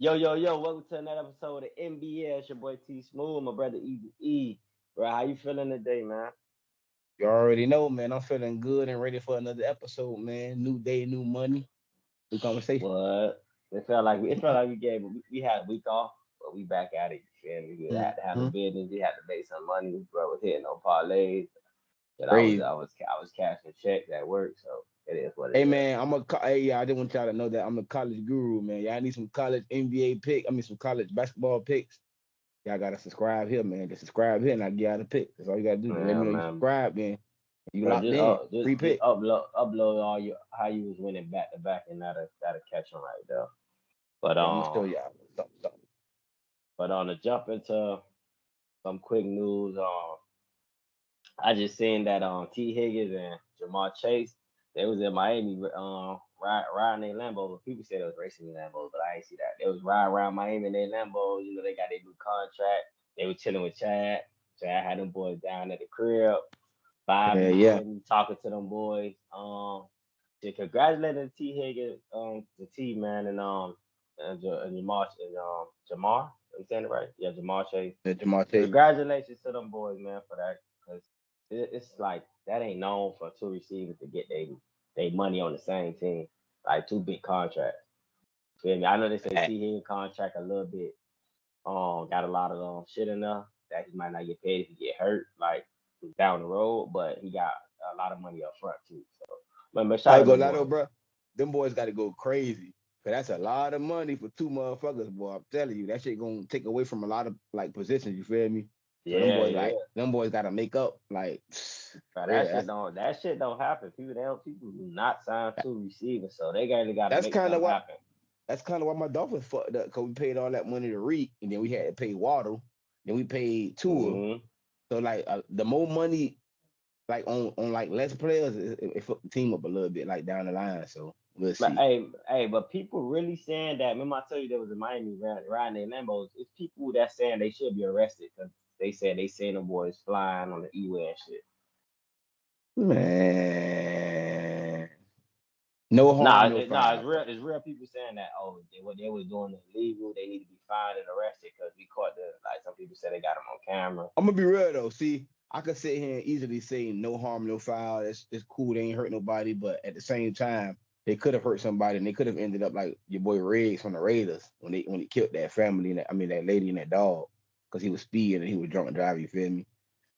Yo, yo, yo, welcome to another episode of NBA. It's your boy T Smooth, my brother Easy E. Bro, how you feeling today, man? You already know, man. I'm feeling good and ready for another episode, man. New day, new money, new conversation. What? It felt like we had a week off, but we back at it. You feel me? We had to handle Mhm. business. We had to make some money. Bro was hitting on parlays. And I was Crazy. I was I was cashing checks at work, so it is what it Hey, is. man, hey, I just want y'all to know that I'm a college guru, man. Y'all need some college NBA pick. I mean, some college basketball picks. Y'all gotta subscribe here, man. Just subscribe here, and I give y'all the pick. That's all you gotta do. Just let Yeah, me know you man. subscribe, then you Bro, locked just in. Free just pick. upload all your how you was winning back to back, and that'll catch them right there. But Yeah, I'm gonna show y'all something. on the jump into some quick news. I just seen that T Higgins and Jamar Chase they was in Miami riding their Lambo. People said it was racing in Lambos, but I ain't see that. They was riding around Miami in their Lambo. You know they got their new contract. They were chilling with Chad. Chad had them boys down at the crib, Yeah, vibing, yeah. chilling, talking to them boys. To congratulate T Higgins, the T man, and Jamar. I'm saying it right? Yeah, Jamar Chase. Yeah, Jamal Chase. Congratulations to them boys, man, for that. Cause it's like that ain't known for two receivers to get they money on the same team, like two big contracts. Feel me? I know they say Eh, T Higgins contract a little bit got a lot of shit in there that he might not get paid if he get hurt like down the road, but he got a lot of money up front too. So, but I shout ain't out to gonna them lie though, boys. bro. Them boys got to go crazy. Cause that's a lot of money for two motherfuckers, boy. I'm telling you, that shit gonna take away from a lot of like positions. You feel me? So Yeah, yeah. them boys got to make up. Like, But yeah, that shit don't happen. People do not sign two receivers, so they gotta that's make kind of something what happen. that's kind of why my Dolphins fucked up. Cause we paid all that money to Reek, and then we had to pay Waddle, then we paid Tua. Hmm. So like the more money like on like less players, it fucked the team up a little bit like down the line. So we'll But see. but people really saying that. Remember, I told you there was a Miami riding their Lambos. It's people that saying they should be arrested because they said they seen them boys flying on the E-way and shit. Man, no harm, no Nah, foul, bro. it's real people saying that. Oh, what they was doing illegal. They need to be fined and arrested because we caught the like some people said they got them on camera. I'm gonna be real though. See, I could sit here and easily say no harm, no foul. It's cool. They ain't hurt nobody, but at the same time, they could have hurt somebody, and they could have ended up like your boy Riggs from the Raiders when he killed that family and that lady and that dog because he was speeding and he was drunk driving. You feel me?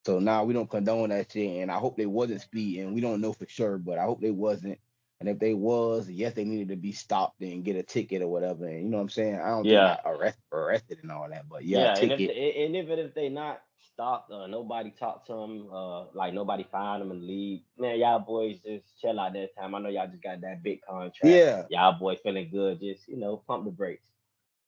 So now we don't condone that shit, and I hope they wasn't speeding. We don't know for sure, but I hope they wasn't. And if they was, yes, they needed to be stopped and get a ticket or whatever. And you know what I'm saying? I don't think Yeah, not arrested and all that, but yeah, a yeah, ticket. and even if they not stopped, nobody talked to them, like nobody found them in the league. Man, y'all boys just chill out that time. I know y'all just got that big contract. Yeah, Y'all boys feeling good. Just pump the brakes.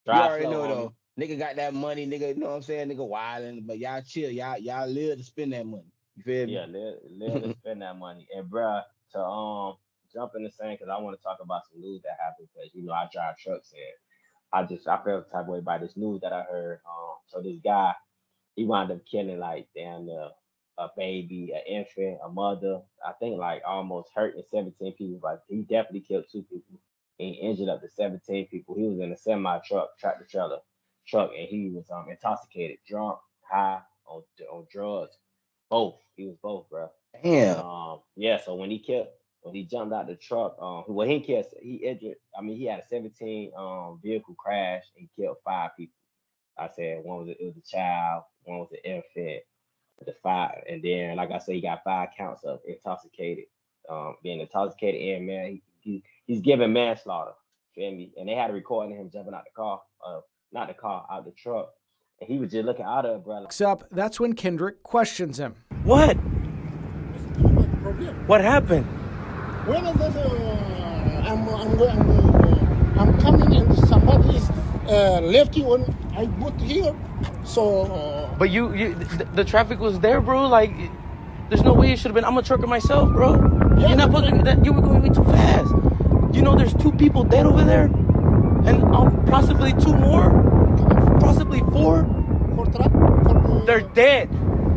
you Drive already slow, know homie. though. Nigga got that money, nigga. You know what I'm saying? Nigga wilding, but y'all chill. Y'all live to spend that money. You feel me? Yeah, live to spend that money. And bruh, to jump in the same because I want to talk about some news that happened because I drive trucks and I felt the type of way by this news that I heard. So this guy he wound up killing like damn a baby, an infant, a mother. I think like almost hurting 17 people. But he definitely killed two people. He injured up to 17 people. He was in a semi truck, tractor trailer truck, and he was intoxicated, drunk, high on drugs. Both. He was both, bro. And Damn. yeah, so when he jumped out the truck, well he injured. I mean he had a 17 vehicle crash and killed five people. I said it was a child, one was an infant, the five, and then like I said, he got five counts of intoxicated, being intoxicated and man, he's giving manslaughter. Feel me? And they had a recording of him jumping out the car, not the car, out the truck, and he was just looking out of it, bro. Up, that's when Kendrick questions him. What? Problem. What happened? When I'm coming and somebody is left you on I put here, so. But the traffic was there, bro. Like, there's no way it should have been. I'm a trucker myself, bro. Yeah, You're not supposed to. You were going way too fast. You know, there's two people dead over there, and possibly two more, possibly four. For truck, for They're dead.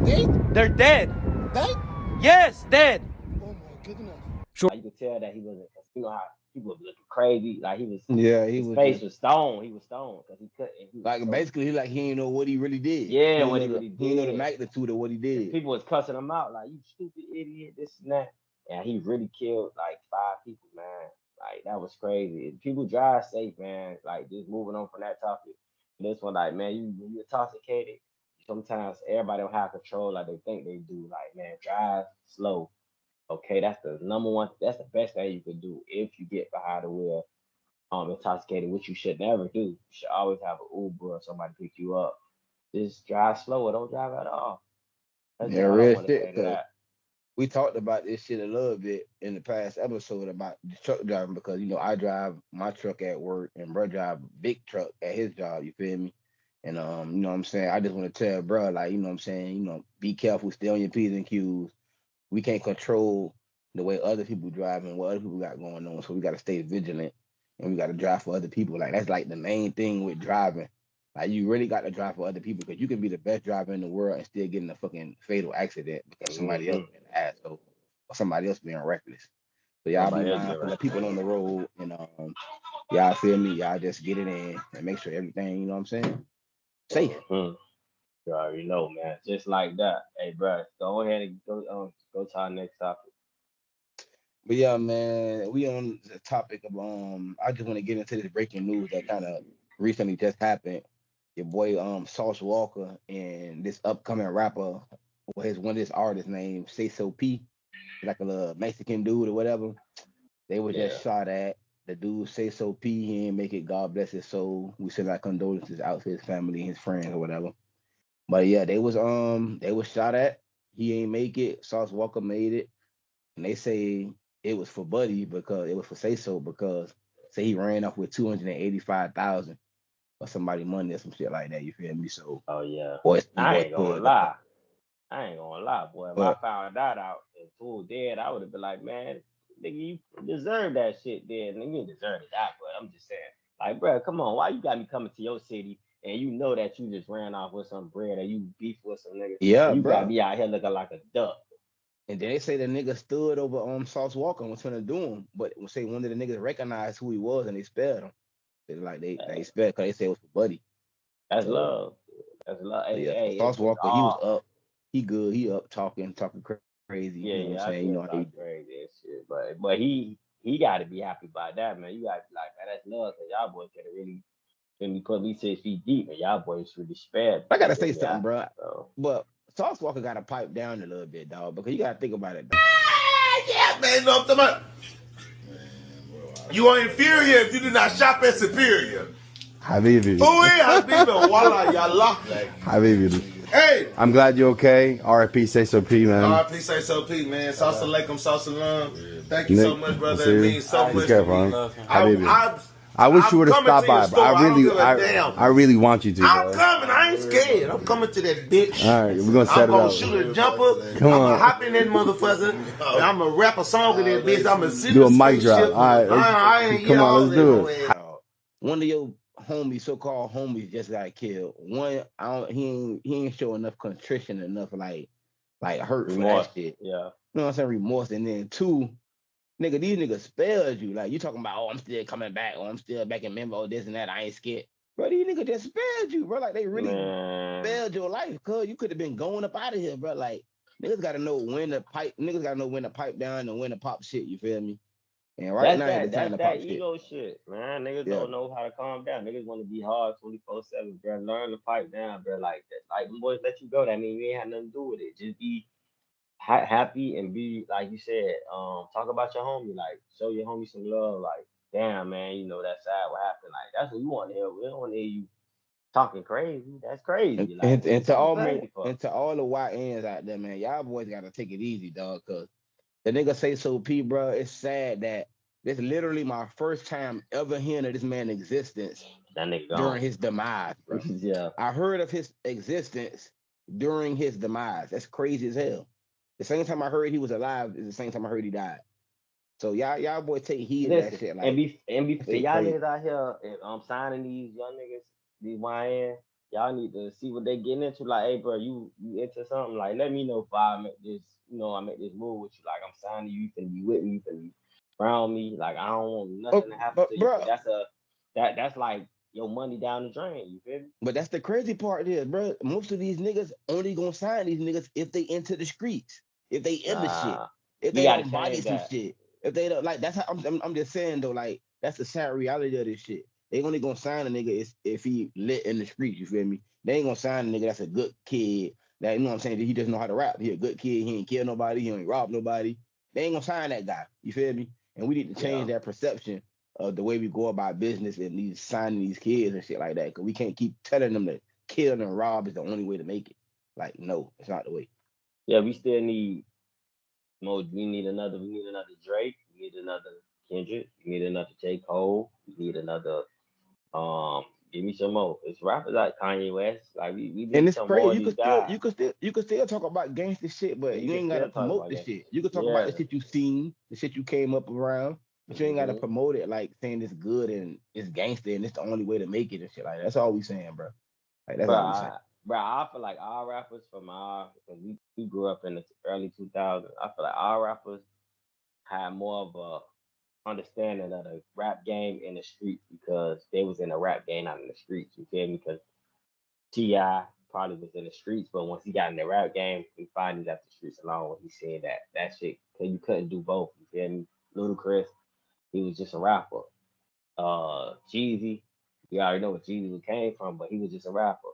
dead, They're dead. died. Yes, dead. Oh my goodness. You could tell that he wasn't, cause you know how people would be looking crazy. Like he was, Yeah, he his was face just was stoned. He was stoned because he couldn't. He was like so basically he ain't know what he really did. yeah, what he really He ain't know the did. magnitude of what he And did. people was cussing him out like you stupid idiot, this and that. And he really killed like 5 people, man. Like that was crazy. People drive safe, man. Like just moving on from that topic. This one, like man, you when you're intoxicated, sometimes everybody don't have control like they think they do. Like man, drive slow. Okay, that's the number one. That's the best thing you can do if you get behind the wheel, intoxicated, which you should never do. You should always have an Uber or somebody pick you up. Just drive slow or don't drive at all. That's Yeah, just all I real want to shit. say to Cause that. we talked about this shit a little bit in the past episode about the truck driving because I drive my truck at work and bro drive a big truck at his job. You feel me? And you know what I'm saying. I just want to tell bro, like you know what I'm saying. Be careful, stay on your p's and q's. We can't control the way other people drive and what other people got going on. So we got to stay vigilant and we got to drive for other people. Like that's like the main thing with driving. Like you really got to drive for other people because you can be the best driver in the world and still get in a fucking fatal accident because somebody else Hmm. being an asshole or somebody else being reckless. So y'all be Somebody else get mindful right. of people on the road and y'all feel me? Y'all just get it in and make sure everything, you know what I'm saying? Safe. Hmm. You already know, man. Just like that. Hey, bro, go ahead and go to our next topic. But yeah, man, we on the topic of I just want to get into this breaking news that kind of recently just happened. Your boy Sauce Walker and this upcoming rapper, one of his artists named Sayso P, like a little Mexican dude or whatever. They were Yeah. just shot at. The dude Sayso P, he ain't make it. God bless his soul. We send our condolences out to his family and his friends or whatever. But yeah, they was shot at. He ain't make it. Sauce Walker made it. And they say it was for Buddy because it was for Say So because say he ran off with 285,000 or somebody money or some shit like that. You feel me? So Oh yeah. boys, them I boys ain't gonna pulled up. lie. I ain't gonna lie, boy. If I But found that out and fool dead, I would have been like, man, nigga, you deserve that shit, then. Nigga, you deserve to die, but I'm just saying, like, bro, come on, why you got me coming to your city and you know that you just ran off with some bread or you beef with some nigga yeah, and you got bro. me out here looking like a duck. And then they say the nigga stood over Sauce Walker and was trying to do him, but say one of the niggas recognized who he was and they spared him. They Man, spared because they said it was for Buddy. that's So love. That's love. so Hey, yeah, so hey, Sauce it's Walker he was all. up, he good, he up talking crazy. You Yeah, know what I'm yeah, I saying? You still know how he talk do. crazy and shit, but he got to be happy about that, man. You got to be like, man, that's love, cause y'all boys could have really been me put me 6 feet deep, and y'all boys really spared I me. You gotta feel say me? something, bro. So But Sauce Walker got to pipe down a little bit, dog, because you gotta think about it, dog. Yeah, man, you know what I'm talking about? You are inferior if you do not shop at Superior. Habibi. Ooh, Habibi, Walla, Yalla. Habibi. Hey, I'm glad you're okay. RIP, say so P, man. RP say so, Pete, man. Salsa alaikum, salsa salam. Thank you Nick, so much, I'll brother. see It you. means so Be much to careful, me. huh? I, Habibi. I, I wish you I'm would have coming stopped to your by, but store. I don't give a damn. I really want you to, I'm bro. coming. I ain't scared. I'm coming to that bitch. All right, we're gonna set I'm it gonna up. shoot a jumper. Come I'm gonna on. hop in that motherfucker. And I'm gonna rap a song in that bitch. I'm gonna sit Do in a the mic drop. spaceship. All right, I ain't come yeah, on, all let's that do whole it. ass. One of your homies, so-called homies, just got killed. One, I don't, he ain't show enough contrition, enough like hurt for that remorse, shit. yeah. You know what I'm saying? Remorse. And then two, nigga, these niggas spared you. Like you talking about, oh, I'm still coming back, or I'm still back in Memphis, or this and that. I ain't scared. Bro, these niggas just spared you, bro. Like they really Man, spared your life, cuz you could have been going up out of here, bro. Like niggas gotta know when to pipe down and when to pop shit, you feel me? And right that's now ain't the that. time That's to that pop shit. ego shit, man. Niggas Yeah. don't know how to calm down. Niggas want to be hard 24/7, bro. Learn to pipe down, bro. Like that. Like them boys let you go. That mean you ain't had nothing to do with it. Just be happy and be like you said. Talk about your homie. Like show your homie some love. Like damn, man. You know that's sad. What happened? Like that's what we want to hear. We don't want to hear you talking crazy. That's And, crazy. Like and, what you and to talking all man, crazy for? and to all the YNs out there, man, y'all boys gotta take it easy, dog. Cause the nigga say so P, bro. It's sad that this literally my first time ever hearing of this man's existence That nigga during gone. his demise, bro. Yeah. I heard of his existence during his demise. That's crazy as hell. The same time I heard he was alive is the same time I heard he died. So y'all boys take heed of that Listen, shit. and Like be that shit y'all crazy. niggas out here and signing these young niggas, these YN, y'all need to see what they getting into. Like, hey, bro, you into something? Like, let me know if I make this, I make this move with you. Like, I'm signing you, you finna be with me, you finna be around me. Like I don't want But nothing to happen but to you. bro, Cause that's like your money down the drain. You feel me? but that's the crazy part is, bro. Most of these niggas only gonna sign these niggas if they into the streets, if they in the shit, Nah, if we they gotta don't body change some that. shit, if they don't like. That's how I'm just saying though. Like that's the sad reality of this shit. They only gonna sign a nigga if he lit in the streets. You feel me? They ain't gonna sign a nigga that's a good kid. That you know what I'm saying? That he just know how to rap. He a good kid. He ain't kill nobody. He ain't rob nobody. They ain't gonna sign that guy. You feel me? And we need to change Yeah, that perception of the way we go about business and these signing these kids and shit like that. Cause we can't keep telling them that kill and rob is the only way to make it. Like, no, it's not the way. yeah. We still need more. We need another. We need another Drake. We need another Kendrick. We need another J Cole. We need another. Give me some more. It's rappers like Kanye West. Like we And need it's some crazy. more of these guys. You could still talk about gangster shit, but We you can ain't gotta still talk promote about the that shit. shit. You could talk about the Yeah. shit you seen, the shit you came up around, but you ain't gotta Hmm. promote it like saying it's good and it's gangster and it's the only way to make it and shit like that. That's all we saying, bro. Like that's Bro, all we saying. I feel like all rappers from our, cause we grew up in the early 2000s. I feel like all rappers had more of a understanding of the rap game in the streets because they was in the rap game, not in the streets. You feel me? Because Ti probably was in the streets, but once he got in the rap game, he finally left the streets alone when he seen that shit. Cause you couldn't do both. You feel me? Ludacris, he was just a rapper. Jeezy, you already know what Jeezy came from, but he was just a rapper.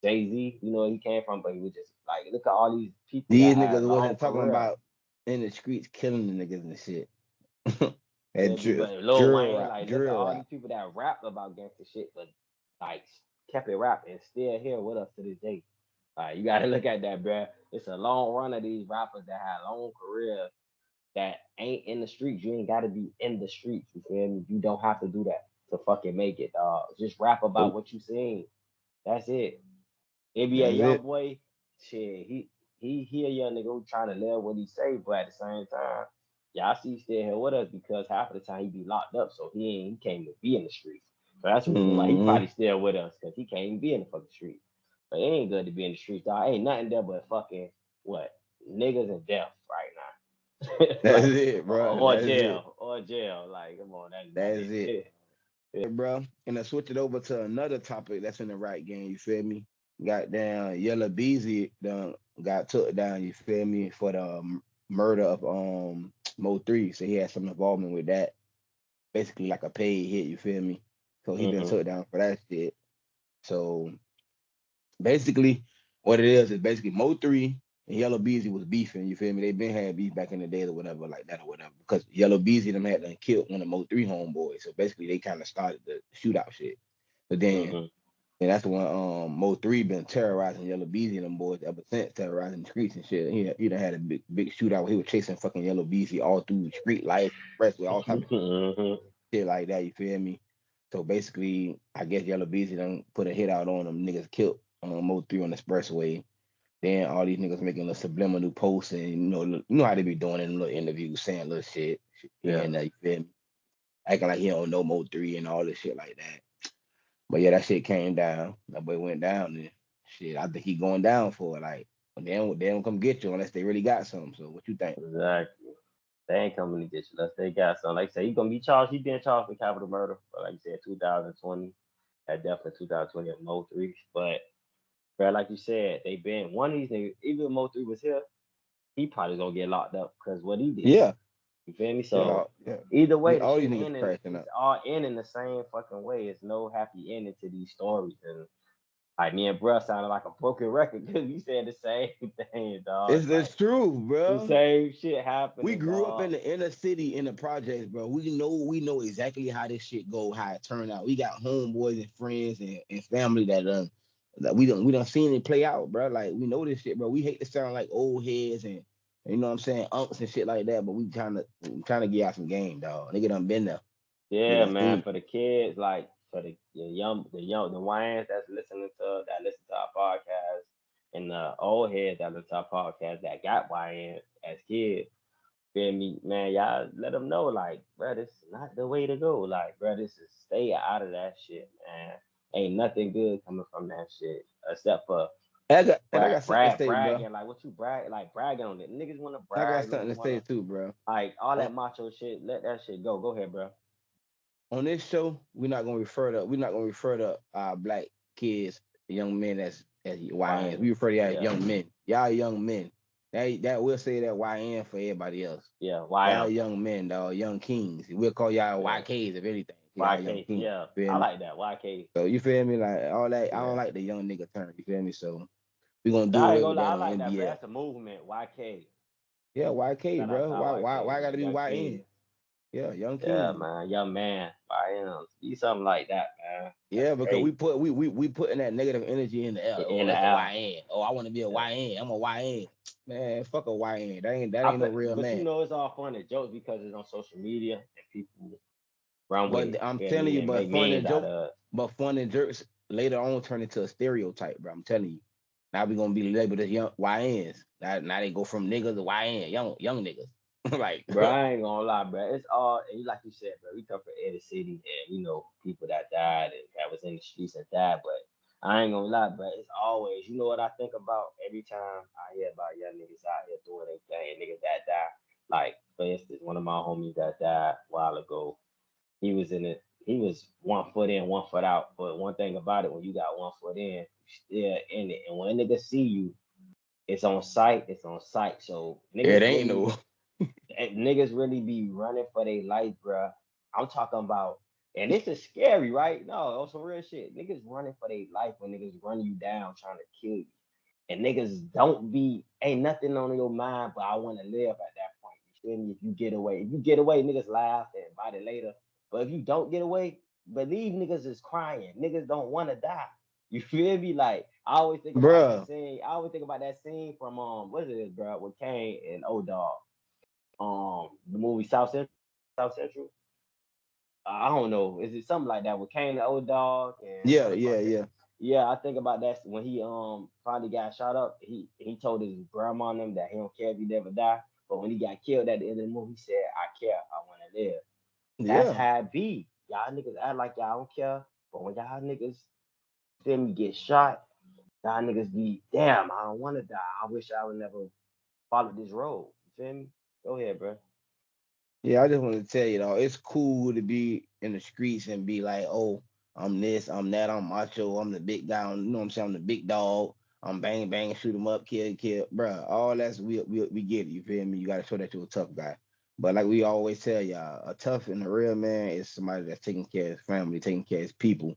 Jay-Z, you know where he came from, but he was just like, look at all these people that These had niggas long wasn't talking career. about in the streets killing the niggas and shit. Feel And me? drill, But Lil drill Wayne, rap, like, look at drill all rap. these people that rap about gangster shit, but like kept it rap and still here with us to this day. Like, you gotta look at that, bruh. It's a long run of these rappers that had long careers that ain't in the streets. You ain't gotta be in the streets. You feel me? You don't have to do that to fucking make it, dog. Just rap about Nope, what you seen. That's it. It be a that's young it. boy, shit. He a young nigga who trying to live what he say, but at the same time, y'all see he still here with us because half of the time he be locked up, so he can't even be in the streets. So that's the reason why he Hmm. probably still with us because he can't even be in the fucking street. But it ain't good to be in the streets, dog. Ain't nothing there but fucking what niggas and death right now, That's like it, bro. or That's it. jail or jail. Like come on, that's about That's it. it. Bro. And I switch it over to another topic that's in the right game. You feel me? Got down Yella Beezy done got took down. You feel me for the murder of Mo3. So he had some involvement with that. Basically like a paid hit. You feel me? So he been Hmm. took down for that shit. So basically, what it is basically Mo3 and Yellow Beezy was beefing. You feel me? They been had beef back in the day or whatever, like that or whatever. Because Yellow Beezy them had done killed one of Mo3 homeboys. So basically, they kind of started the shootout shit. But then, Hmm. and that's when Mo3 been terrorizing Yellow Beezy and them boys ever since, terrorizing the streets and shit. He done had a big shootout where he was chasing fucking Yellow Beezy all through street life, expressway, all type of Hmm. shit like that. You feel me? So basically, I guess Yellow Beezy done put a hit out on them. Niggas killed Mo3 on the expressway. Then all these niggas making little subliminal posts and you know how they be doing in little interviews, saying little shit here Yeah. and there, you feel me? Acting like he don't know Mo3 and all this shit like that. But yeah, that shit came down. That boy went down and shit. I think he going down for it. Like they don't come get you unless they really got something. So what you think? Exactly. They ain't coming to get you unless they got something. Like I said, he gonna be charged. He been charged with capital murder. But like you said, 2020. That definitely 2020 at Mo 3. But bro, like you said, they been one of these niggas. Even if Mo 3 was here, he probably gonna get locked up because what he did. Yeah, You feel me? yeah, So yeah. either way, the All these shit niggas ending. crashing It's up. all ending the same fucking way. It's no happy ending to these stories. And like me and bruh sounded like a broken record because we said the same thing, dog. It's Like true, the bro. same shit We happening, grew up dog. in the inner city in the projects, bro. We know exactly how this shit go, how it turn out. We got homeboys and friends and family that we don't seen it play out, bro. Like we know this shit, bro. We hate to sound like old heads and you know what I'm saying, unks and shit like that, but we trying to get out some game, dog. Nigga done been there. Nigga Yeah, done man, seen. for the kids, like for the YNs that's listening to that listen to our podcast, and the old heads that listen to our podcast that got YNs as kids. Feel me, man? Y'all let them know, like, bro, this is not the way to go. Like, bro, this is stay out of that shit, man. Ain't nothing good coming from that shit except for I got something to say, bro. bragging, like what you brag, like bragging on it. Niggas want to I got brag, something niggas to want say to too, bro. like all On, that macho shit. Let that shit go. Go ahead, bro. on this show, we're not gonna refer to black kids, young men as Why? YNs. We refer to y'all as Yeah, young men. Y'all young men. That we'll say that YN for everybody else. yeah. Why Y'all am? young men, dog, young kings. We'll call y'all Yeah. YKs if anything. Y'all young YK. kings. Yeah, You feel I me? like that. YK. So you feel me? Like all that, I don't Yeah. like the young nigga term. You feel me? So we're gonna do I ain't away gonna with lie. that I on like that, bro. NBL. That's a movement. YK. Yeah, YK, Shout out bro. to Why our why YK, why gotta man. be Young King. YN? Yeah, young Yeah, king. man. Young man. I am. Be something like that, man. That's Yeah, because great. we putting that negative energy in the air. Oh, In the it's a air. YN. Oh, I want to be a Yeah. YN. I'm a YN. Man, fuck a YN. That I ain't no bet, real but you man. know it's all fun and jokes because it's on social media and people run with But it. I'm You feel telling me? you, And make memes out of it. but fun and jokes later on turn into a stereotype, bro. I'm telling you. Now we gonna be labeled as young YNs. Now they go from niggas to YN, young niggas. Like, Bro, I ain't gonna lie, bro. It's all and like you said, bro. We come from inner city, and we know people that died and that was in the streets and died. But I ain't gonna lie, bro. It's always, you know what I think about every time I hear about young niggas out here doing their thing, niggas that died. Like for instance, one of my homies that died a while ago. He was in it. He was 1 foot in, 1 foot out. But one thing about it, when you got 1 foot in, you still in it. And when niggas see you, it's on sight. It's on sight. So it niggas ain't really no. niggas really be running for their life, bruh. I'm talking about, and this is scary, right? No, on some real shit. Niggas running for their life when niggas run you down trying to kill you. And niggas don't be, ain't nothing on your mind, but I want to live at that point. You feel me? If you get away, niggas laugh and about it later. But if you don't get away, believe niggas is crying. Niggas don't want to die. You feel me? Like I always think about that Bruh. scene. I always think about that scene from what is it, bro? With Kane and O Dog the movie South Central. South Central. I don't know. Is it something like that with Kane the old dog and Yeah, yeah, motherfucker? yeah. Yeah, I think about that when he finally got shot up. He told his grandma and them that he don't care if he never die. But when he got killed at the end of the movie, he said, "I care. I want to live." That's Yeah. how it be. Y'all niggas act like y'all don't care, but when y'all niggas feel me get shot, y'all niggas be damn. I don't want to die. I wish I would never follow this road. You feel me? Go ahead, bro. Yeah, I just want to tell you though, it's cool to be in the streets and be like, oh, I'm this, I'm that, I'm macho, I'm the big guy, you know what I'm saying? I'm the big dog. I'm bang bang, shoot him up, kill, bruh. All that's we get it. You feel me? You gotta show that you're a tough guy. But like we always tell y'all, a tough and a real man is somebody that's taking care of his family, taking care of his people,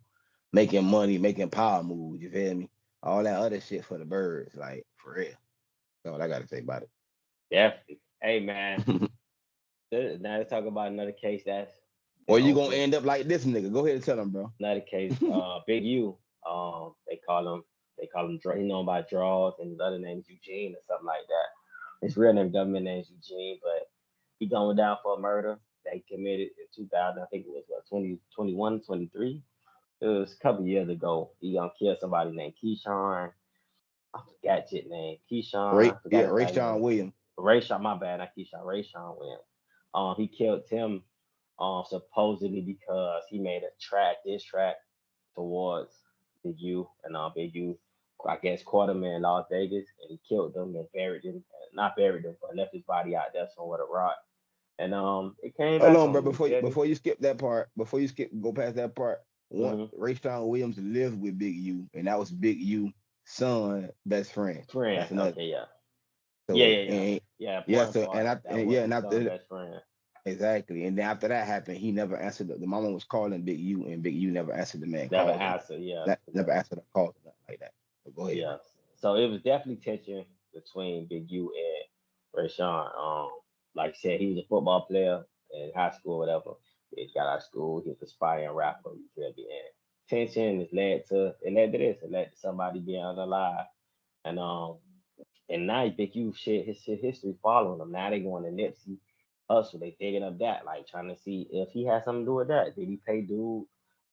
making money, making power moves. You feel me? All that other shit for the birds, like for real. That's all I gotta say about Definitely. Hey man, it. now let's talk about another case that's Or been you gonna open. end up like this nigga. Go ahead and tell him, bro. Another case, Big U. They call him he known by draws and his other name is Eugene or something like that. His real name government name is Eugene, but he going down for a murder that he committed in 2000. I think it was what 2021, 23. It was a couple years ago. He gonna kill somebody named Keyshawn. I forgot his name. Keyshawn. I forgot his Ray other Sean name. Williams. Rayshawn, my bad, not Keyshawn. Rayshawn Williams. He killed Tim, supposedly because he made a diss track towards Big U and Big U, I guess, caught him in Las Vegas and he killed them and buried him, not buried him, but left his body out there somewhere to rot. And it came Hold back on, bro. on him. You feel me? Before you skip that part, before you skip go past that part, one Mm-hmm. Ray Sean Williams lived with Big U, and that was Big U son best friend. Friend. That's another. Okay, yeah. Yeah, So yeah, yeah. and Yeah, yeah, important so part. That was yeah, and his son after best friend. exactly, and then after that happened, he never answered. The mama was calling Big U, and Big U never answered the man Never calls or answered, yeah. never answered a call or nothing like that. So go ahead, bro. Yeah. So it was definitely tension between Big U and Rashawn. Like I said, he was a football player in high school, whatever. He got out of school, he was a aspiring rapper, you feel me? And tension has led to this. It led to somebody being unalive. And now Big U shit his history following him. Now they going to Nipsey Hustle. They digging up that, like trying to see if he had something to do with that. Did he pay dude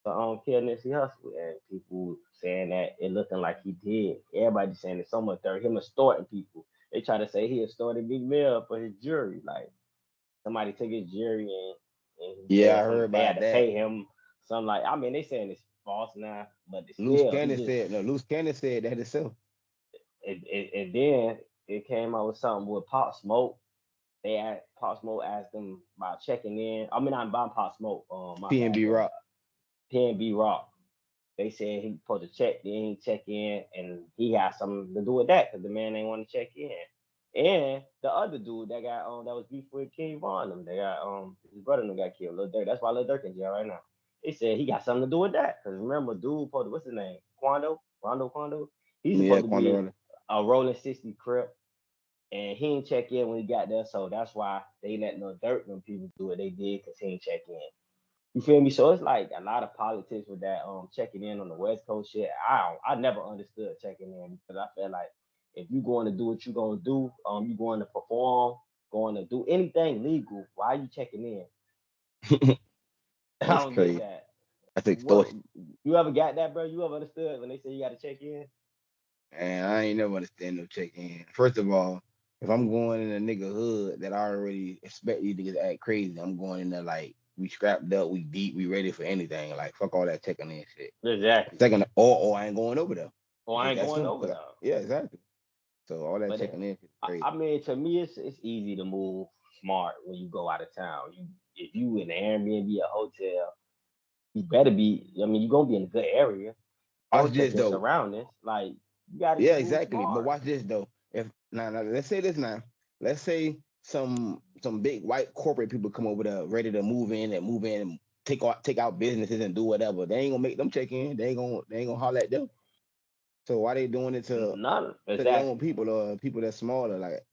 to kill Nipsey Hustle? And people saying that it looking like he did. Everybody saying it's so much dirt. Him extorting people. They try to say he extorted Big Mill for his jury. Like somebody took his jury and he Yeah, I said heard some they had about to that. pay him something like I mean they saying it's false now, but it's Loose still he Cannon just said no. Loose Cannon said that himself. and then it came out with something with Pop Smoke. Pop Smoke asked them about checking in. I mean, I'm buying Pop Smoke. My bad, PNB bro. Rock. PNB Rock. They said he supposed to check, then he check in, and he had something to do with that because the man ain't want to check in. And the other dude that got that was beef with King Von, them they got his brother them got killed. Lil Durk. That's why Lil Durk in jail right now. They said he got something to do with that because remember, dude supposed to, what's his name? Quando. He's Yeah, supposed to be Quando. a rolling 60 crip, and he didn't check in when he got there, so that's why they let Lil Durk them people do what they did because he didn't check in. You feel me? So it's like a lot of politics with that checking in on the West Coast shit. I never understood checking in because I feel like if you going to do what you gonna do, you going to perform, going to do anything legal, why are you checking in? I That's don't get crazy. that. That's What extortion. you ever got that, bro? You ever understood when they say you got to check in? And I ain't never understand no check in. First of all, if I'm going in a nigga hood that I already expect you niggas to act crazy, I'm going in there like we strapped up, we deep, we ready for anything. Like fuck all that checking in shit. Exactly. Second, or I ain't going over there. Or I Just ain't that going simple. over there. Yeah, exactly. So all that But checking in shit is crazy. I mean, to me, it's easy to move smart when you go out of town. If you in an Airbnb, a hotel, you better be. I mean, you're gonna be in a good area. Go Watch check this your though. surroundings. Like you gotta Yeah, just move exactly. But smart. watch this though. If now let's say this now. Let's say some big white corporate people come over there ready to move in and take out businesses and do whatever. They ain't gonna make them check in. They ain't gonna holler at them. So why they doing it None. to their own Exactly. people or people that's smaller? Like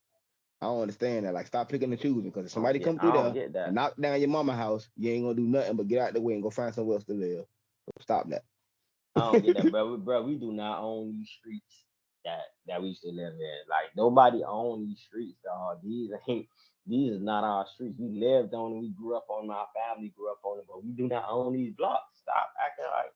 I don't understand that. Like stop picking and choosing because if somebody come I through don't there get and that. knock down your mama house, you ain't gonna do nothing but get out the way and go find somewhere else to live. So stop that. I don't get that, bro. Bro, we do not own these streets that we used to live in. Like nobody own these streets, dog. These is not our streets. We lived on them. We grew up on them. Our family grew up on them, but we do not own these blocks. Stop acting like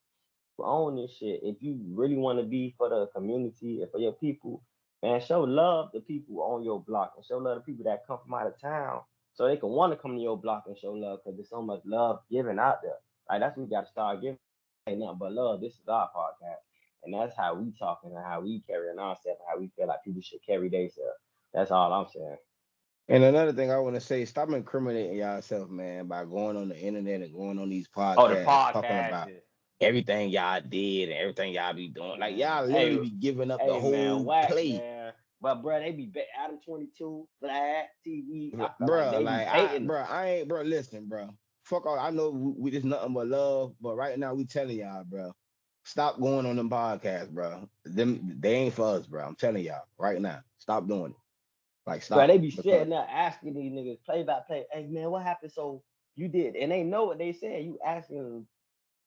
we own this shit. If you really want to be for the community and for your people, man, show love to people on your block and show love to people that come from out of town so they can want to come to your block and show love because there's so much love given out there. Like that's what we got to start giving. Ain't nothing but love. This is our podcast, and that's how we talking and how we carrying ourselves and how we feel like people should carry themselves. That's all I'm saying. And another thing I want to say, stop incriminating yourself, man, by going on the internet and going on these Oh, the podcasts talking podcast about is everything y'all did and everything y'all be doing. Like man. y'all literally Hey, be giving up the hey, man, whole whack, play. man. But bro, they be Adam 22, Vlad, TV. I feel like Bruh, they be like baiting. I ain't, bro. Listen, bro. Fuck all. I know we just nothing but love, but right now we telling y'all, bro. Stop going on them podcasts, bro. They ain't for us, bro. I'm telling y'all right now. Stop doing it. Like Bro, stop they be because sitting there asking these niggas play by play. Hey man, what happened? So you did, and they know what they said. You asking them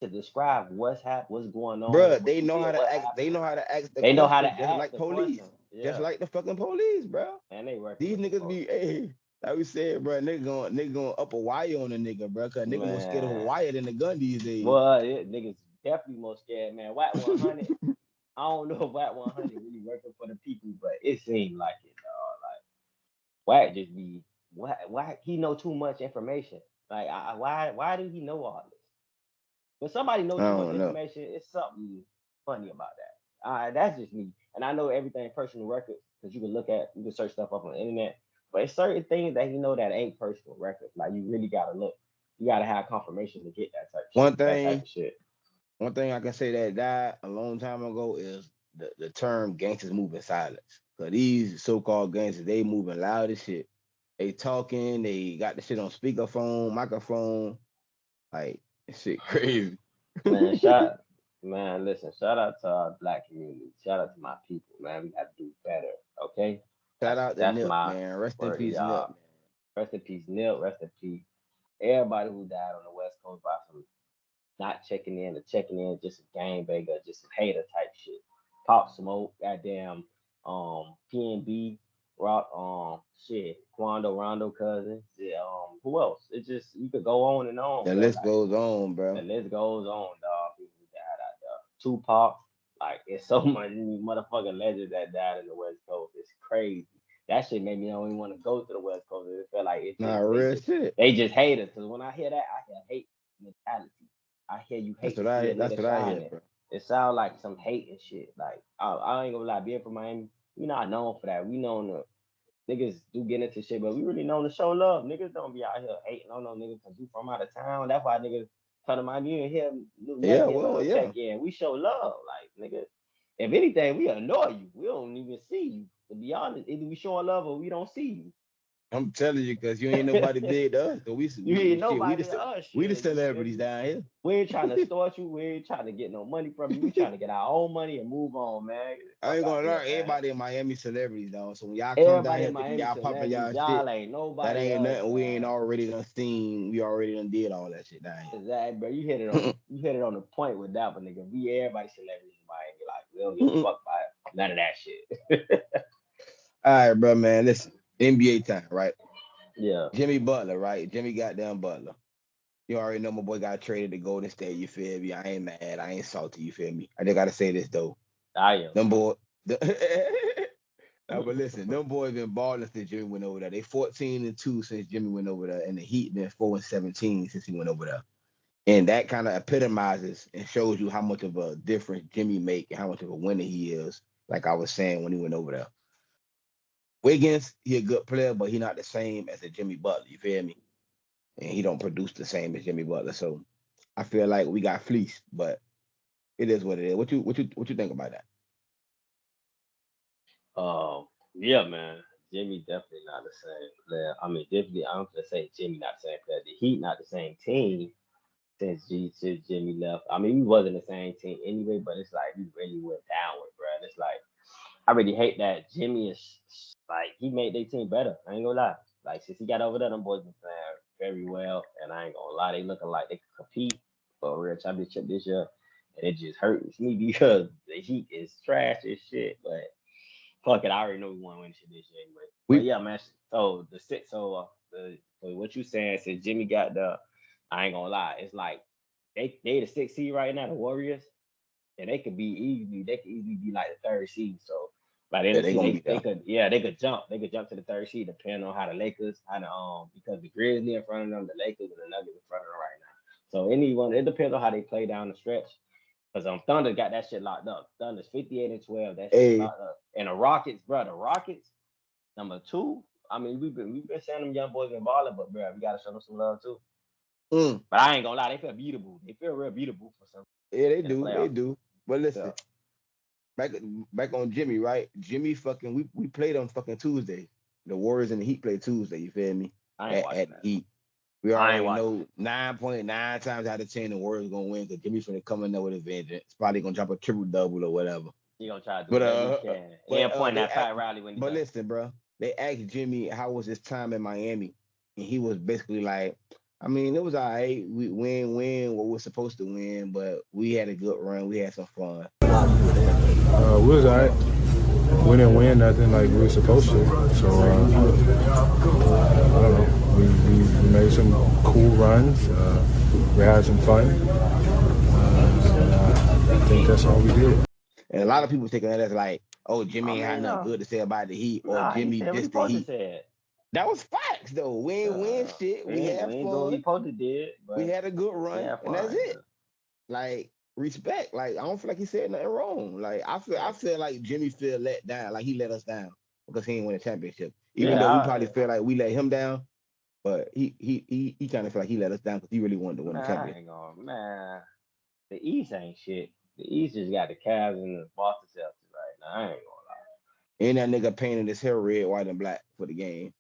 to describe what's happened, what's going on, bruh, what they you know did, how what to ask. They happened. know how to ask the They know how question, to just ask like the police, question. just Yeah, like the fucking police, bro. and they working These with the niggas be, police. hey, like we said, bro. Nigga going up a wire on a nigga, bro. Cause nigga more scared of a Man, wire than a gun these days. well, niggas definitely more scared, man. Whack 100. I don't know if Whack 100 really working for the people, but it seemed like it, dog. Like Whack just be why he know too much information. Like why do he know all this? When somebody know I too much don't know. information, it's something funny about that. That's just me. And I know everything personal records because you can search stuff up on the internet. But it's certain things that you know that ain't personal records. Like you really gotta look. You gotta have confirmation to get One that type thing, of shit. one thing I can say that died a long time ago is the term gangsters moving silence. Cause these so-called gangsters, they moving loud as shit. They talking, they got the shit on speakerphone, microphone, like shit crazy. Man, listen, shout out to our black community. Shout out to my people, man. We gotta do better. Okay? Shout That's out to that's Nip, my man. Rest in word to peace, Nip, y'all. man. Rest in peace, Neil. Rest in peace. Everybody who died on the West Coast by some not checking in or checking in, just a gang banger, just some hater type shit. Pop Smoke, goddamn, PNB, Rock, shit, Quando Rondo cousins, yeah, who else? It just you could go on and on, The bro. list Like goes on, the bro. list goes on, dog. People who died out there. Tupac, like it's so many motherfucking legends that died in the West Coast. It's crazy. That shit made me don't even want to go to the West Coast. It felt like Nah, real shit. they just hate us. Cause when I hear that, I hear hate mentality. I hear you hate to see a That's nigga what I hear, shining. bro. It sounds like some hate and shit. Like I ain't gonna lie, being from Miami, We not known for that. We known to niggas do get into shit, but we really known to show love. Niggas don't be out here hating on no niggas because you from out of town. That's why niggas tell them I'm you and him Yeah, never get well, no yeah. check in. We show love, like nigga. If anything, we annoy you. We don't even see you. To be honest, either we showing love or we don't see I'm telling you, cause you ain't you. nobody big to us. So You ain't shit, nobody to us, we the shit. You feel celebrities me? down here. We ain't trying to extort you. We ain't trying to get no money from you. We trying to get our own money and move on, man. Get the I fuck ain't out gonna here, lie, man. everybody in Miami celebrities, though. So when y'all come down Everybody here in thinking Miami y'all popping celebrities. y'all shit, Y'all ain't that nobody ain't else, nothing. We ain't man. already done seen. We already done did all that shit down Exactly, bro. You hit it on the point with that one, nigga. We everybody celebrities in Miami. Like, we don't give a here. fuck about none of that shit. All right, bro, man. Listen, NBA time, right? Yeah. Jimmy Butler, right? Jimmy goddamn Butler. You already know my boy got traded to Golden State. You feel me? I ain't mad. I ain't salty. You feel me? I just gotta say this though. I am. Them boy. But listen, them boys been balling since Jimmy went over there. They 14-2 since Jimmy went over there, and the Heat been 4-17 since he went over there. And that kind of epitomizes and shows you how much of a difference Jimmy make and how much of a winner he is. Like I was saying when he went over there. Wiggins, he a good player, but he not the same as a Jimmy Butler. You feel me? And he don't produce the same as Jimmy Butler. So I feel like we got fleeced, but it is what it is. What you think about that? Yeah, man. Jimmy definitely not the same player. I mean, definitely, I'm gonna say Jimmy not the same player. The Heat not the same team since Jimmy left. I mean, we wasn't the same team anyway, but it's like we really went downward, bro. And it's like I really hate that Jimmy is like he made their team better. I ain't gonna lie. Like since he got over there, them boys been playing very well, and I ain't gonna lie, they looking like they could compete for a real championship this year, and it just hurts me because the Heat is trash as shit. But fuck it, I already know we want to win shit this year anyway. But We yeah, man. So the six, so what you saying? Since Jimmy got the, I ain't gonna lie, it's like they the sixth seed right now, the Warriors, and they could easily be like the third seed. So by the end yeah, of the they season, gonna be they there. could they could jump to the third seed depending on how the Lakers how the because the Grizzlies in front of them, the Lakers and the Nuggets in front of them right now. So anyone it depends on how they play down the stretch. Cause Thunder got that shit locked up. Thunder's 58-12. That shit Hey, locked up. And the Rockets, bro, the Rockets number two. I mean, we've been saying them young boys been balling, but bro, we gotta show them some love too. mm, But I ain't gonna lie, they feel beautiful. They feel real beautiful for some yeah, in the they playoffs. do. But listen, Yeah, back back on Jimmy, right? Jimmy fucking we played on fucking Tuesday. The Warriors and the Heat played Tuesday. You feel me? I ain't At watching the that. Heat. We I ain't already watching know that. 9.9 times out of 10 the Warriors gonna win because Jimmy's gonna come in there with a vengeance. Probably gonna drop a triple double or whatever. He gonna try to do But whatever he can. And point they at act, Pat Riley when he but done. listen, bro. They asked Jimmy how was his time in Miami, and he was basically like, I mean, it was all right. We win what we're supposed to win, but we had a good run. We had some fun. We was alright. We didn't win nothing like we were supposed to. So I don't know. We made some cool runs. We had some fun. I think that's all we did. And a lot of people taking that as like, oh, I Jimmy ain't had mean, nothing good to say about the Heat, or nah, he Jimmy said what he dissed the supposed to Heat. say. That was facts though. We ain't win shit. We We had ain't go what he fun. supposed to did, We but had a good we run, had and that's fun. it. Like respect. Like I don't feel like he said nothing wrong. Like I feel like Jimmy feel let down. Like he let us down because he ain't win a championship. Even Yeah, though we probably feel like we let him down, but he kind of feel like he let us down because he really wanted to win the man, I championship. ain't going, man. The East ain't shit. The East just got the Cavs and the Boston Celtics right now. I ain't gonna lie. And that nigga painted his hair red, white, and black for the game.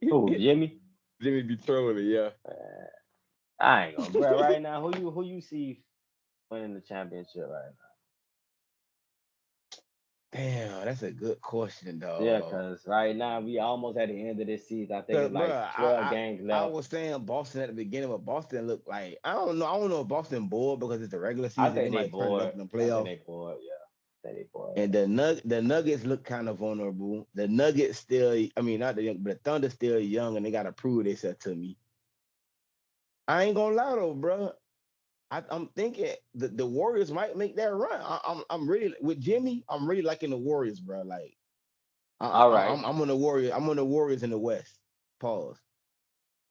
Who, Jimmy? Jimmy be trolling, yeah. Man, I ain't gonna, bro. Right now, who you see winning the championship right Damn, that's a good question, now? Yeah, dog. cause right now we almost at the end of this season. I think Cause, it's bro, like 12 games I left. was saying Boston at the beginning, but Boston looked like I don't know. I don't know if Boston bored because it's the regular I season. They think they might turn it up bored. in the I think playoffs. they bored. Yeah, I think they bored. And the Nuggets look kind of vulnerable. The Nuggets still, I mean, not the young, but the Thunder still young, and they gotta prove themselves to me. I ain't gonna lie though, bro. I'm thinking the Warriors might make that run. I'm really with Jimmy. I'm really liking the Warriors, bro. Like All right, I'm on the Warriors. I'm on the Warriors in the West. Pause.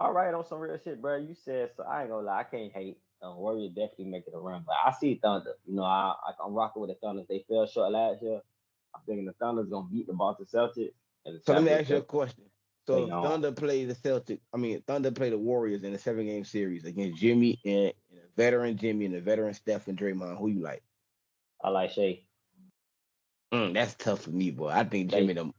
all right, on some real shit, bro. You said so. I ain't gonna lie. I can't hate. Warriors definitely making a run, but I see Thunder. You know, I'm rocking with the Thunder. They fell short last year. I'm thinking the Thunder's gonna beat the Boston Celtics and the So let me Celtics ask you a just question. stay So if on. Thunder play the Celtics, Thunder play the Warriors in a 7-game series against Jimmy and a veteran Jimmy and a veteran Steph and Draymond, who you like? I like Shea. That's tough for me, boy. I think Jimmy Shea. them.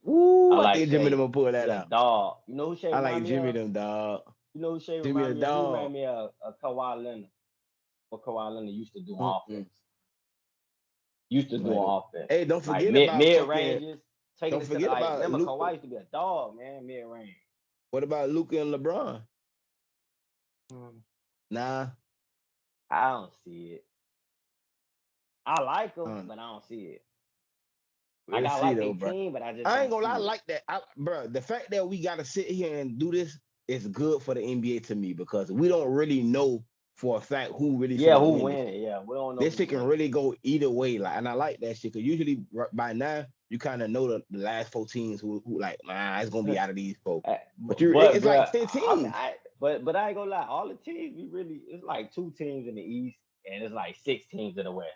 I I like think Jimmy Shea. them will pull He that a out. dog. You know who Shea I like remind me Jimmy of? them, dog. You know who Shea Jimmy the remind me of? He dog. remind me of Kawhi Leonard. What Kawhi Leonard used to do on Mm-mm. offense. Used to do Like, on offense. hey, don't Like forget about mid fucking. ranges, taking Don't it to the forget like. about Remember, Luke. Kawhi used to be a dog, man. Mid range. What about Luca and LeBron? Nah, I don't see it. I like I them, don't know. but I don't see it. Like We'll I see like though, their bro. team, but I just I ain't don't gonna lie, I see it. like that, bro. The fact that we gotta sit here and do this is good for the NBA to me because we don't really know for a fact who really Yeah, finna who win this. win it? Yeah, we don't know This who shit can win. really go either way, like, and I like that shit because usually by now you kind of know the last 4 teams who like, nah, it's gonna be out of these folks. But But it's bro, like 10 teams. but I ain't gonna lie. All the teams we really it's like 2 teams in the East and it's like 6 teams in the West.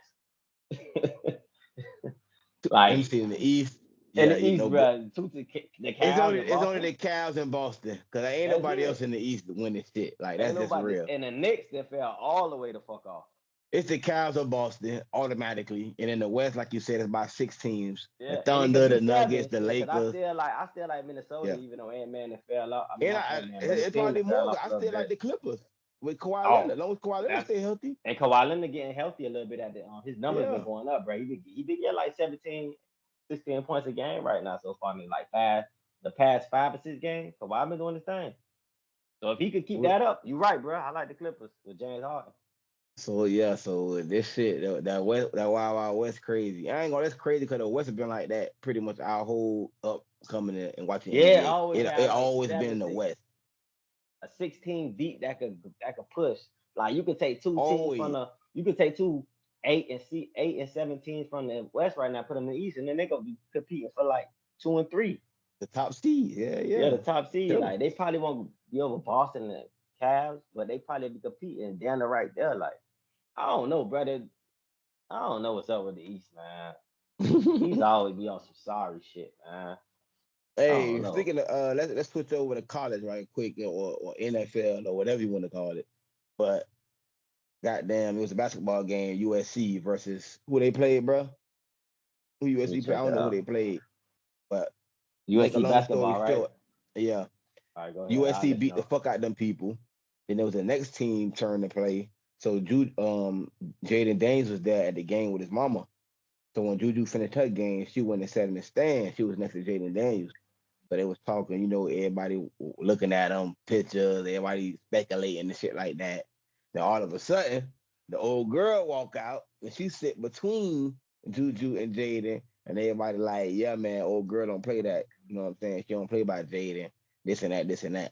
Let me Like see in the East. in Yeah, the you East, know, but bro, the Cavs and it's only Boston. the Cavs in Boston because ain't That's nobody else it. in the East winning shit. Like Ain't that's just nobody. real. And the Knicks that fell all the way the fuck off. It's the Cavs of Boston automatically, and in the West, like you said, it's about 6 teams: the Yeah, and it could Thunder, be the seven Nuggets, the shit. Cause Lakers. I still like Minnesota, Yeah, even though Ant-Man that fell off. I mean and not Ant-Man, but his it's team probably that fell more. off I a little still like bit. the Clippers with Kawhi Leonard. Oh, As long as Kawhi Leonard that's stay healthy, and Kawhi Leonard getting healthy a little bit at the his numbers been yeah. going up, bro. He been getting like 17, 16 points a game right now so far. I mean, like the past 5 or 6 games. Kawhi been doing his thing. So if he could keep Well, that up, you're right, bro. I like the Clippers with James Harden. so yeah, so this shit that West that Wild Wild West crazy. I ain't gonna that's crazy because the West has been like that pretty much our whole up coming in and watching Yeah, NBA. always It had like always been in seven, the six, West. a 16 deep that could push. Like you could take 2 teams from Always the you could take 8 and 17 from the West right now, put them in the East, and then they gonna be competing for like 2 and 3. the top seed. Yeah, Yeah, yeah. the top seed. Sure. Like they probably won't be over Boston and Cavs, but they probably be competing down the right there. Like I don't know, brother. I don't know what's up with the East, man. East always be on some sorry shit, man. I don't Hey, know. speaking of let's switch over to college right quick or NFL or whatever you want to call it. But goddamn, it was a basketball game, USC versus who they played, bro. Who Let me USC played? I check it don't know who out. they played, but make a USC long story basketball, right? short, yeah, All right, go ahead. I'll USC let you beat the know. fuck out them people. Then there was the next team turn to play. So Jayden Daniels was there at the game with his mama. So when Ju-Ju finished her game, she went and sat in the stand. She was next to Jayden Daniels. So they was talking, everybody looking at them, pictures, everybody speculating and shit like that. Then all of a sudden, the old girl walk out and she sit between Ju-Ju and Jayden, and everybody like, yeah, man, old girl don't play that. You know what I'm saying? She don't play by Jayden, this and that, this and that.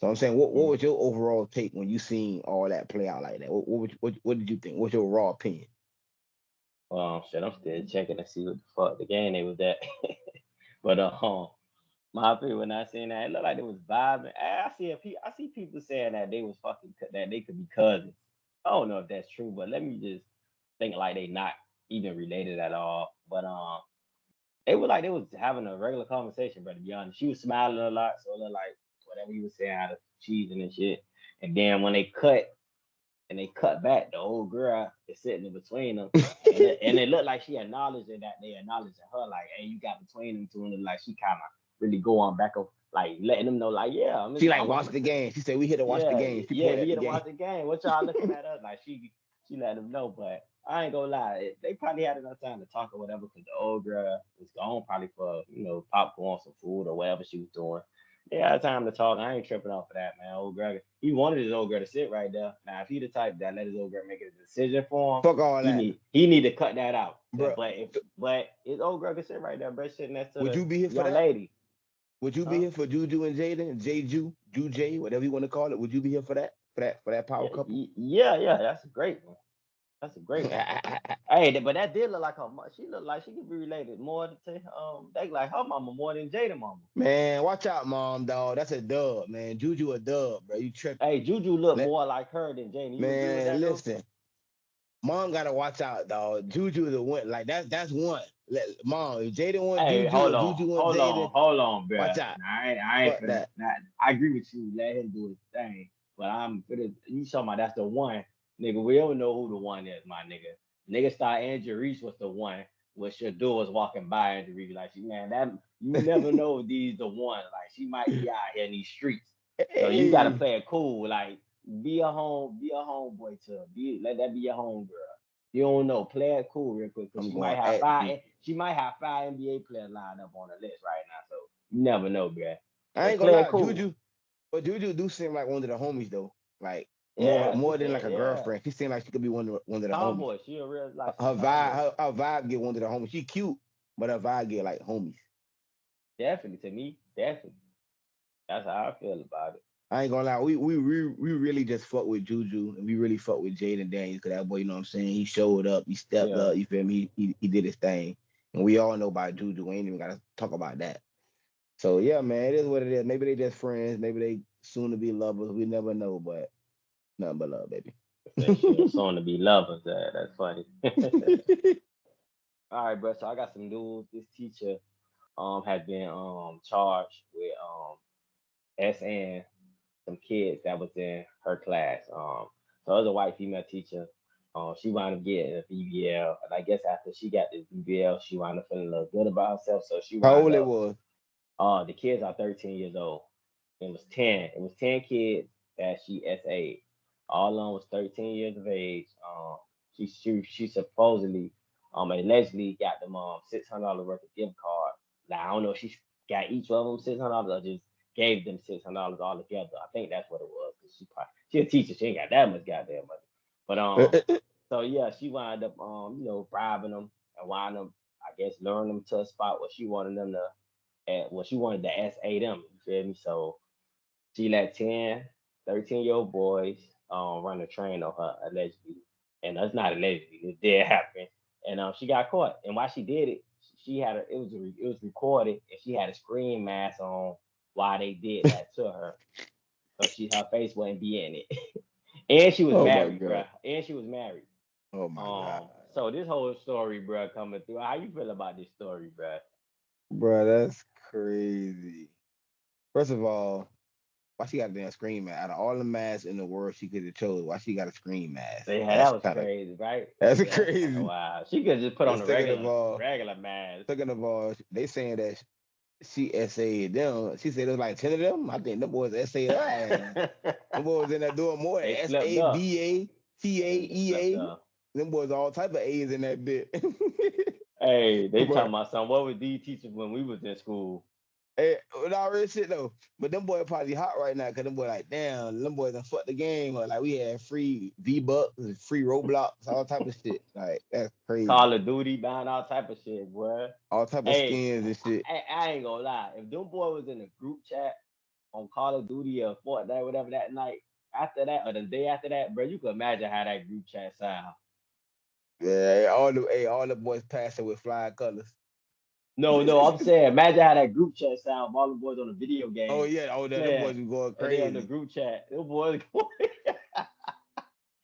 So I'm saying, what Mm. was your overall take when you seen all that play out like that? What did you think? What's your raw opinion? Shit, I'm still checking to see what the fuck the game they was at. But my opinion when I seen that, it looked like they was vibing. I see people saying that they was that they could be cousins. I don't know if that's true, but let me just think like they not even related at all. But they were like they was having a regular conversation, bro. To be honest, she was smiling a lot, so it looked like whatever he was saying out of cheesing and shit. And then when they cut back, the old girl is sitting in between them, and it looked like she acknowledged that they acknowledging her, like, hey, you got between them two, and like she kind of really going back up, like letting them know, like, yeah, She like watched the game. She said we here to watch the yeah, game. She yeah, pointed we at the here to game. watch the game. What y'all looking at us? Like she let them know, but I ain't gonna lie, they probably had enough time to talk or whatever, because the old girl was gone probably for popcorn, some food or whatever she was doing. They had time to talk. I ain't tripping off of that, man. Old girl, he wanted his old girl to sit right there. Now, if he the type that let his old girl make a decision for him, Fuck all that, he need to cut that out. bro. But his old girl can sit right there, bro, sitting next to Would the you be here for young that? lady. Would you be Huh? here for Ju-Ju and Jayden, Ju-Jay, whatever you want to call it? Would you be here for that? For that power couple? Yeah, that's a great one. That's a great one. Hey, but that did look like her mom. She looked like she could be related more to they like her mama more than Jada mama. Man, watch out, mom, dog. That's a dub, man. Ju-Ju a dub, bro. You tripping. Hey, Ju-Ju look Let, more like her than Jada. You agree with man, that though? listen. Mom gotta watch out, dog. Ju-Ju the one, like that's one. Mom, if Jayden want Hey, Ju-Ju or hold on, Ju-Ju want hold on, Jayden, hold on, bruh. watch out. Nah, I ain't Fuck finna. that. Nah, I agree with you. Let him do his thing. But I'm finna. You talking about that's the one, nigga. We don't know who the one is, my nigga. Nigga, star Andrew Reese was the one. What should do was walking by Andrew Reese like, man, that you never know if these the one. Like she might be out here in these streets. So you gotta Hey, play it cool. Like be a homeboy to let that be your homegirl. You don't know. Play it cool real quick because I'm she going might have at five. Ju. She might have five NBA players lined up on the list right now. So you never know, bruh. I But ain't gonna play it lie, cool. Ju-Ju, but Ju-Ju do seem like one of the homies though. Like more Yeah, she more than said, like a yeah. girlfriend. She seemed like she could be one of the homies. Tomboy. She a real like she Her vibe, tomboy. her vibe get one of the homies. She cute, but her vibe get like homies. Definitely to me, definitely. That's how I feel about it. I ain't gonna lie, we really just fuck with Ju-Ju and we really fuck with Jayden Daniels because that boy, you know what I'm saying? He showed up, he stepped Yeah. up, you feel me? He did his thing. And we all know about Ju-Ju. We ain't even gotta talk about that. So yeah, man, it is what it is. Maybe they just friends, maybe they soon to be lovers. We never know, but nothing but love, baby. Say she a song to be lovers. That's funny. All right, bro. So I got some news. This teacher has been charged with SN some kids that was in her class. So it was a white female teacher. She wound up getting a BBL, and I guess after she got this BBL, she wound up feeling a little good about herself. So she How wound old it up. was? The kids are 13 years old. It was 10. It was 10 kids that she SA'd. All of them was 13 years of age. She supposedly allegedly got them $600 worth of gift cards. Now I don't know if she got each of them $600 or just gave them $600 all together. I think that's what it was. Cause she a teacher. She ain't got that much goddamn money. But so yeah, she wound up bribing them and wound up I guess luring them to a spot where she wanted them to she wanted to SA them. You feel me? So she let 10, 13-year-old boys run a train on her allegedly. And that's not allegedly, it did happen. And she got caught. And while she did it, she had it was recorded and she had a screen mask on while they did that to her. So her face wouldn't be in it. And she was Oh my married, god. bruh. And she was married. Oh my god. So this whole story, bruh, coming through. How you feel about this story, bruh? Bro, that's crazy. First of all, why she got a damn screen mask? Out of all the masks in the world she could have chose, why she got a screen mask? Yeah, that That's was kind of crazy, right? that's Yeah, that's kind of crazy. wild. She could just put on And a regular mask. second of all, they saying that she SA'd them. She said there's like 10 of them. I think them boys SA'd her ass. Them boys in there doing more They S slipped A up. B A T A They just E slipped A. up. Them boys all type of A's in that bit. Hey, they talking But about something. What was these teachers when we was in school? hey, without real shit though. But them boys probably hot right now because them boys like, damn, them boys done fucked the game. Or like we had free V-Bucks, free Roblox, all type of shit. Like that's crazy. Call of Duty, buying all type of shit, boy. All type of Hey, skins and shit. I ain't gonna lie. If them boy was in a group chat on Call of Duty or Fortnite, whatever that night after that or the day after that, bro, you can imagine how that group chat sound. Yeah, all the boys passing with flying colors. No, I'm saying imagine how that group chat sound. All the boys on the video Oh game yeah, them playing, boys be going and they on the crazy. group chat. Them boys going.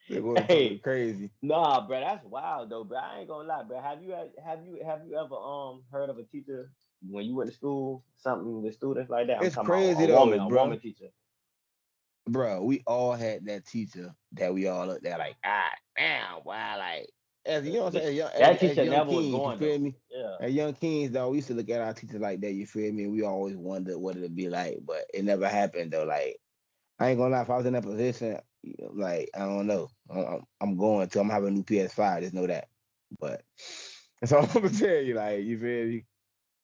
They're going talking Hey, crazy. nah, bro, that's wild though, bro. I ain't gonna lie, bro. Have you ever heard of a teacher when you went to school something with students like that? I'm It's talking about crazy though, a bro. woman teacher. Bro, we all had that teacher that we all looked at like, damn, wow, like as you know what I'm But saying, that as teacher young never was kings, you going feel though. me? Yeah, As young kings, though, we used to look at our teachers like that, you feel me? And we always wondered what it'd be like, but it never happened though. Like I ain't gonna lie, if I was in that position, like I don't know, I'm going to. I'm having a new PS5, just know that. But that's all I'm gonna tell you. Like you feel me?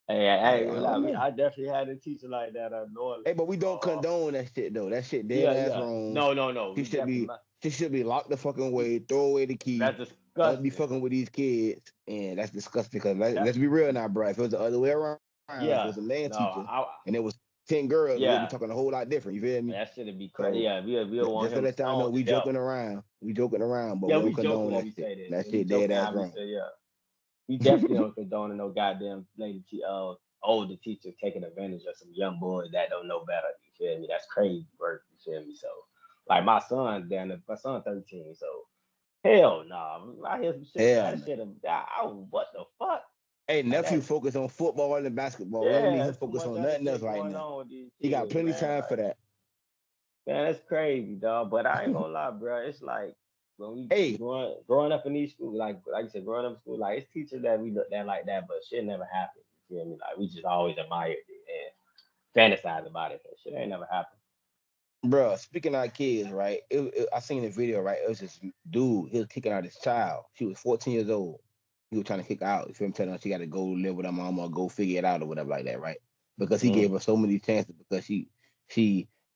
hey, I Like ain't I gonna don't lie. know. I definitely had a teacher like that up north. Hey, but we don't Uh, condone that shit though. That shit dead yeah, ass yeah. wrong. No. She We should definitely. be she should be locked the fucking away, throw away the key. That's Don't be disgusting. fucking with these kids, and that's disgusting. Because That let's be real now, bro. If it was the other way around, if it yeah. was a man No, teacher and it was 10 girls, we'd be yeah. talking a whole lot different. You feel me? That shouldn't be crazy. So Yeah, we want just to him let y'all know, stoned to we death. joking around. We joking around, but Yeah, we we don't joking condone when that we shit. say this. That Yeah, we shit dead joking ass how we wrong. say yeah. We definitely don't condone no goddamn older teacher taking advantage of some young boys that don't know better. You feel me? That's crazy work. You feel me? So like my son 13, so Hell no. I hear some shit, Hell man. That no. shit, what the fuck? Hey, Like nephew that. focus on football and basketball. We don't need Yeah, him there's too focus much on other nothing else shit right going now. on with these He got kids, plenty man. time for Like, that. man, that's crazy, dog. But I ain't gonna lie, bro. It's like when we Hey, growing up in these schools, like you said, growing up in school, like it's teachers that we looked at like that, but shit never happened. You feel me? Like we just always admired it and fantasized about it, but shit ain't never happened. bro, speaking of kids, right? I seen the video, right? It was this dude. He was kicking out his child. She was 14 years old. He was trying to kick her out. You feel me? Telling her she got to go live with her mama or go figure it out or whatever like that, right? Because he Mm, gave her so many chances. Because she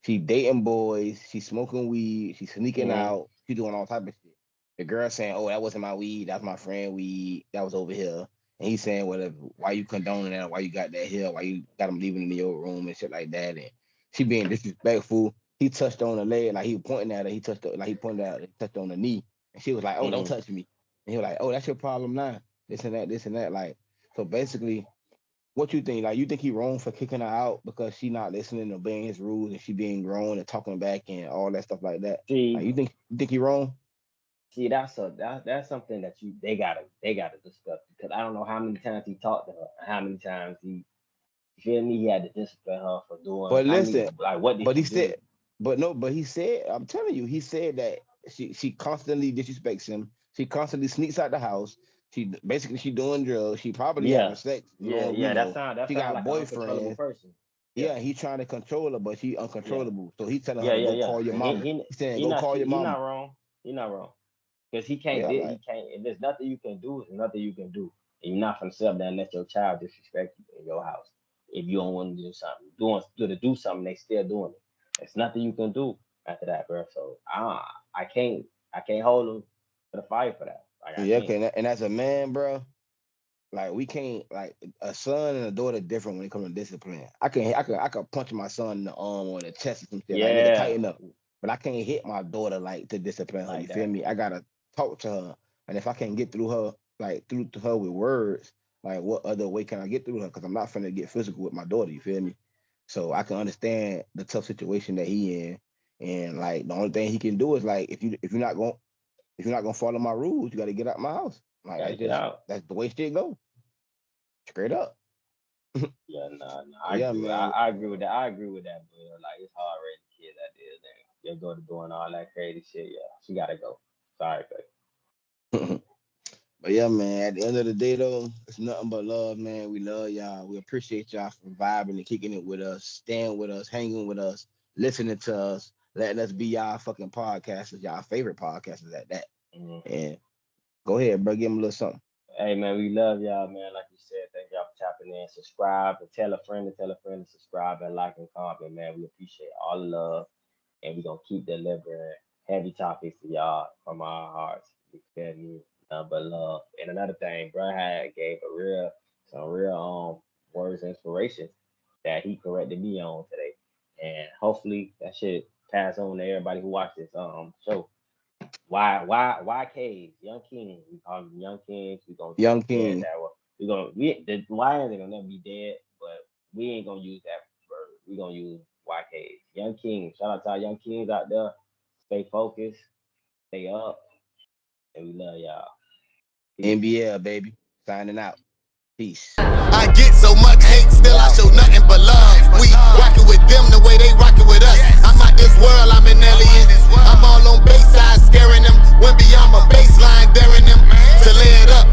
she dating boys. She smoking weed. She sneaking mm, out. She doing all type of shit. The girl saying, "Oh, that wasn't my weed. That's my friend weed. That was over here." And he's saying, "Whatever. Why you condoning that? Why you got that here? Why you got him leaving in your room and shit like that?" And she being disrespectful. He touched on the leg, like he was pointing at her. He touched, like he pointed at, he touched on the knee, and she was like, "Oh, don't mm. touch me." And he was like, "Oh, that's your problem now. This and that, this and that." Like, so basically, what you think? Like, you think he wrong for kicking her out because she not listening, obeying his rules, and she being grown and talking back and all that stuff like that? Like, See, you think he wrong? that's something that they gotta discuss because I don't know how many times he talked to her, and how many times you feel me, he had to discipline her for doing But how many listen, like what did but she he do? said, but no, but he said, I'm telling you, he said that she constantly disrespects him. She constantly sneaks out the house. She doing drugs. She probably having Yeah, sex. yeah, We yeah. That know sound that she sound got like an uncontrollable boyfriends. person. Yeah, Yeah, he trying to control her, but she yeah, uncontrollable. So he telling her yeah, to yeah, go yeah. call your And mama. He saying go call your he mama. not wrong. He not wrong because Yeah, he like can't. If there's nothing you can do, there's nothing you can do. And you're not gonna sit up there and let your child disrespect you in your house. If you don't want to do something, to do something, they still doing it. There's nothing you can do after that, bro. So I can't hold them to the fire for that. Like I yeah, can't. okay. And as a man, bro, like we can't like a son and a daughter different when it comes to discipline. I can punch my son in the arm or the chest or some shit like nigga Yeah, tighten up, but I can't hit my daughter like to discipline her. You like feel that. me? I gotta talk to her, and if I can't get through her like through to her with words, like what other way can I get through her? Because I'm not finna get physical with my daughter. You feel me? So I can understand the tough situation that he in, and like the only thing he can do is like if you're not gonna follow my rules, you got to get out my house. Like Gotta that's get just out. that's the way shit go. Straight up. Yeah, nah. But yeah, man. I agree with that. I agree with that, but like it's hard raising kids out there. Then your daughter doing all that crazy shit. Yeah, she gotta go. Sorry, babe. But yeah, man. At the end of the day, though, it's nothing but love, man. We love y'all. We appreciate y'all for vibing and kicking it with us, staying with us, hanging with us, listening to us, letting us be y'all fucking podcasters, y'all favorite podcasters at that. Mhm. And go ahead, bro. Give them a little something. Hey man, we love y'all, man. Like you said, thank y'all for tapping in. Subscribe and tell a friend to tell a friend to subscribe and like and comment, man. We appreciate all the love, and we gonna keep delivering heavy topics to y'all from our hearts. You feel me? Nothing but love. And another thing, bro had gave some real words of inspiration that he corrected me on today, and hopefully that should pass on to everybody who watched this show. Why caves? Young Kings. We call them Young Kings. We gonna Young dead King. that word. The lions ain't gonna never be dead, but we ain't gonna use that word. We gonna use why caves. Young Kings. Shout out to our Young Kings out there. Stay focused, stay up, and we love y'all. Peace. NBL, baby. Signing out. Peace. I get so much hate, still I show nothing but love. We rockin' with them the way they rockin' with us. I'm out this world, I'm an alien. I'm all on Bayside, scaring them. Went beyond my baseline, daring them to lay it up.